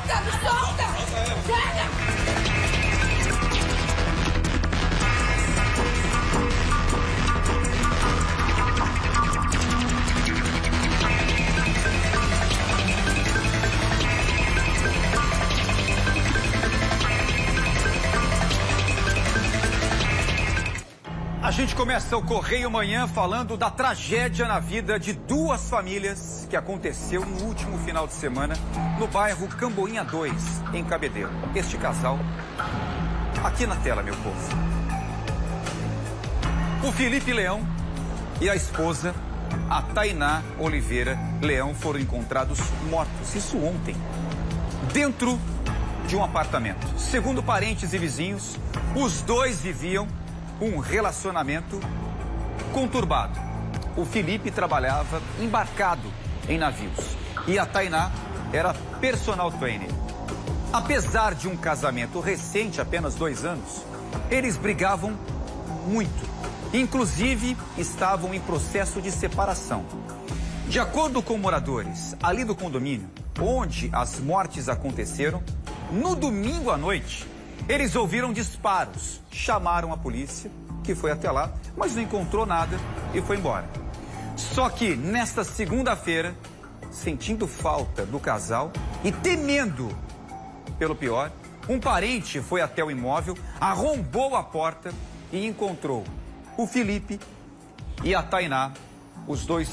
solta! Me solta! Chega! A gente começa o Correio Manhã falando da tragédia na vida de duas famílias que aconteceu no último final de semana no bairro Camboinha 2, em Cabedelo. Este casal, aqui na tela, meu povo. O Felipe Leão e a esposa, a Tainá Oliveira Leão, foram encontrados mortos, isso ontem, dentro de um apartamento. Segundo parentes e vizinhos, os dois viviam um relacionamento conturbado. O Felipe trabalhava embarcado em navios e a Tainá era personal trainer. Apesar de um casamento recente, apenas 2 anos, eles brigavam muito. Inclusive, estavam em processo de separação. De acordo com moradores ali do condomínio, onde as mortes aconteceram, no domingo à noite, eles ouviram disparos, chamaram a polícia, que foi até lá, mas não encontrou nada e foi embora. Só que nesta segunda-feira, sentindo falta do casal e temendo pelo pior, um parente foi até o imóvel, arrombou a porta e encontrou o Felipe e a Tainá, os dois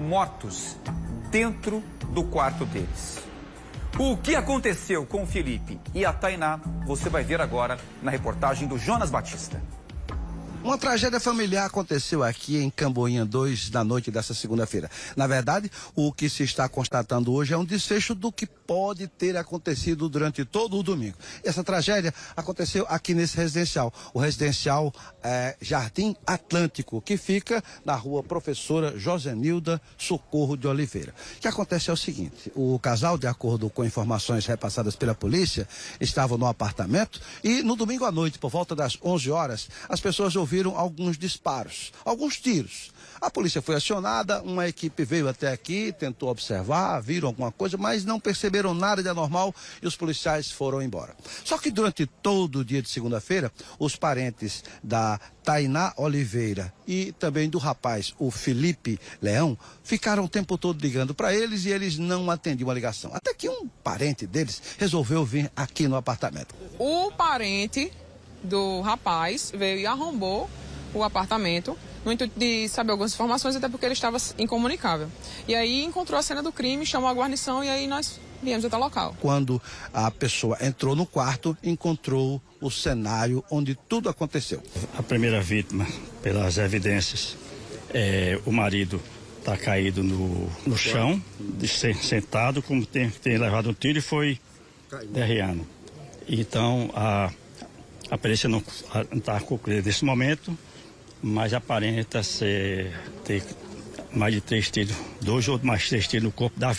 mortos, dentro do quarto deles. O que aconteceu com o Felipe e a Tainá, você vai ver agora na reportagem do Jonas Batista. Uma tragédia familiar aconteceu aqui em Camboinha 2 na noite dessa segunda-feira. Na verdade, o que se está constatando hoje é um desfecho do que pode ter acontecido durante todo o domingo. Essa tragédia aconteceu aqui nesse residencial, o residencial Jardim Atlântico, que fica na rua Professora Josenilda Socorro de Oliveira. O que acontece é o seguinte: o casal, de acordo com informações repassadas pela polícia, estava no apartamento e no domingo à noite, por volta das 11 horas, as pessoas ouviram alguns disparos, alguns tiros. A polícia foi acionada, uma equipe veio até aqui, tentou observar, viram alguma coisa, mas não perceberam nada de anormal e os policiais foram embora. Só que durante todo o dia de segunda-feira, os parentes da Tainá Oliveira e também do rapaz, o Felipe Leão, ficaram o tempo todo ligando para eles e eles não atendiam a ligação. Até que um parente deles resolveu vir aqui no apartamento. O parente do rapaz veio e arrombou o apartamento no intuito de saber algumas informações, até porque ele estava incomunicável. E aí encontrou a cena do crime, chamou a guarnição e aí nós viemos até o local. Quando a pessoa entrou no quarto, encontrou o cenário onde tudo aconteceu. A primeira vítima, pelas evidências, o marido está caído no chão, sentado, como tem levado um tiro e foi derreando. Então, a perícia não está concluída nesse momento, mas aparenta ter mais de 3 tiros, 2 ou mais 3 tiros no corpo da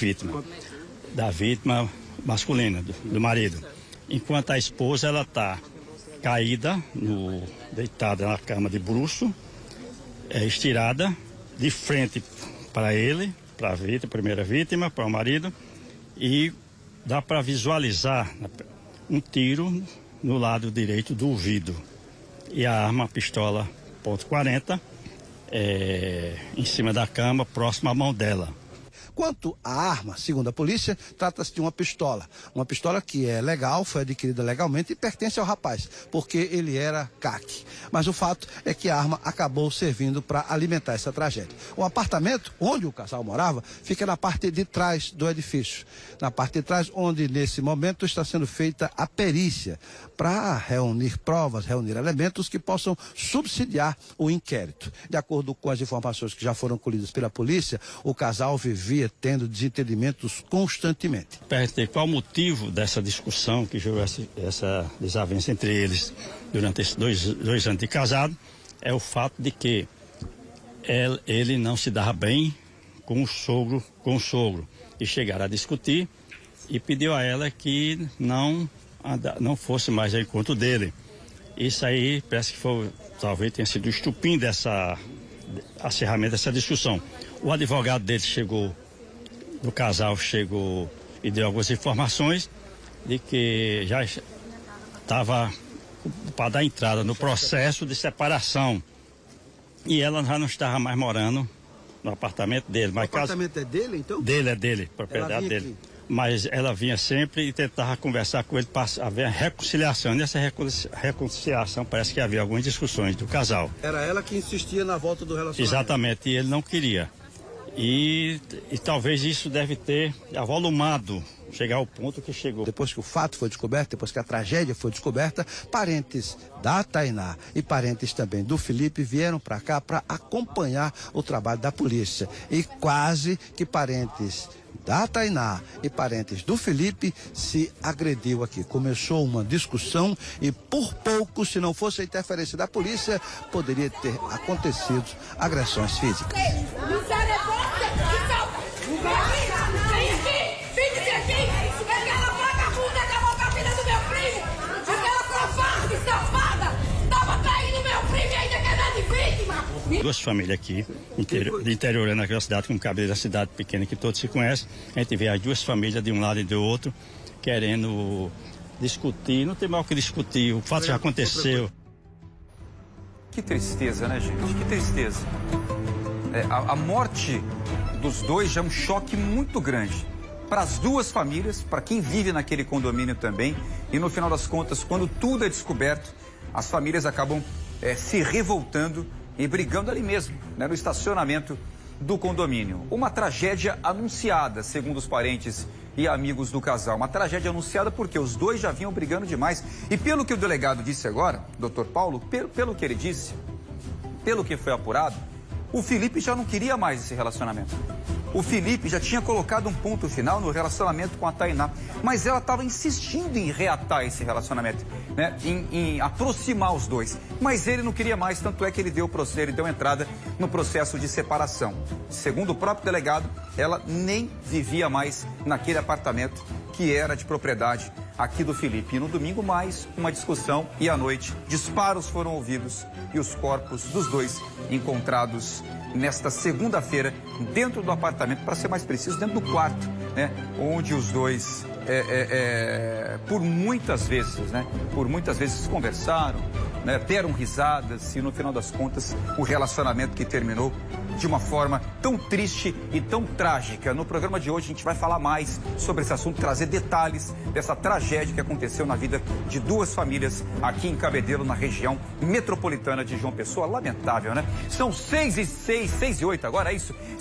vítima masculina, do marido. Enquanto a esposa, ela está caída, deitada na cama de bruço, estirada, de frente para ele, para a vítima, primeira vítima, para o marido, e dá para visualizar um tiro no lado direito do ouvido. E a arma, a pistola .40, em cima da cama, próximo à mão dela. Quanto à arma, segundo a polícia, trata-se de uma pistola. Uma pistola que é legal, foi adquirida legalmente e pertence ao rapaz, porque ele era CAC. Mas o fato é que a arma acabou servindo para alimentar essa tragédia. O apartamento onde o casal morava fica na parte de trás do edifício. Na parte de trás, onde nesse momento está sendo feita a perícia para reunir provas, reunir elementos que possam subsidiar o inquérito. De acordo com as informações que já foram colhidas pela polícia, o casal vivia tendo desentendimentos constantemente. Perguntei qual o motivo dessa discussão que gerou essa desavença entre eles durante esses dois anos de casado. É o fato de que ele não se dava bem com o sogro, e chegaram a discutir e pediu a ela que não fosse mais ao encontro dele. Isso aí parece que talvez tenha sido o estupim acirramento dessa discussão. O advogado dele do casal chegou e deu algumas informações de que já estava para dar entrada no processo de separação. E ela já não estava mais morando no apartamento dele. Mas O apartamento é dele, então? é dele, propriedade dele. Aqui. Mas ela vinha sempre e tentava conversar com ele para haver reconciliação. Nessa reconciliação parece que havia algumas discussões do casal. Era ela que insistia na volta do relacionamento. Exatamente, e ele não queria. E talvez isso deve ter avolumado, chegar ao ponto que chegou. Depois que o fato foi descoberto, depois que a tragédia foi descoberta, parentes da Tainá e parentes também do Felipe vieram para cá para acompanhar o trabalho da polícia. E quase que parentes da Tainá e parentes do Felipe se agrediu aqui. Começou uma discussão e por pouco, se não fosse a interferência da polícia, poderia ter acontecido agressões físicas. Vem aqui! Fique aqui! Aquela vagabunda acabou com a vida do meu primo! Aquela covarde safada! Tava traindo meu primo e ainda quer dar de vítima! Duas famílias aqui, de interior naquela cidade, como cabelo da cidade pequena que todos se conhecem. A gente vê as duas famílias de um lado e do outro, querendo discutir. Não tem mal o que discutir, o fato já aconteceu. Que tristeza, né, gente? Que tristeza. A morte dos dois já é um choque muito grande para as duas famílias, para quem vive naquele condomínio também. E no final das contas, quando tudo é descoberto, as famílias acabam se revoltando e brigando ali mesmo, né, no estacionamento do condomínio. Uma tragédia anunciada, segundo os parentes e amigos do casal. Uma tragédia anunciada porque os dois já vinham brigando demais. E pelo que o delegado disse agora, doutor Paulo, pelo que ele disse, pelo que foi apurado, o Felipe já não queria mais esse relacionamento. O Felipe já tinha colocado um ponto final no relacionamento com a Tainá, mas ela estava insistindo em reatar esse relacionamento, né? Em aproximar os dois. Mas ele não queria mais, tanto é que ele deu entrada no processo de separação. Segundo o próprio delegado, ela nem vivia mais naquele apartamento que era de propriedade aqui do Felipe. E no domingo, mais uma discussão e à noite, disparos foram ouvidos e os corpos dos dois encontrados nesta segunda-feira dentro do apartamento, para ser mais preciso, dentro do quarto, né? Onde os dois, por muitas vezes conversaram, né? Deram risadas e no final das contas o relacionamento que terminou de uma forma tão triste e tão trágica. No programa de hoje a gente vai falar mais sobre esse assunto, trazer detalhes dessa tragédia que aconteceu na vida de duas famílias aqui em Cabedelo, na região metropolitana de João Pessoa. Lamentável, né? São 6 e 8 agora, é isso?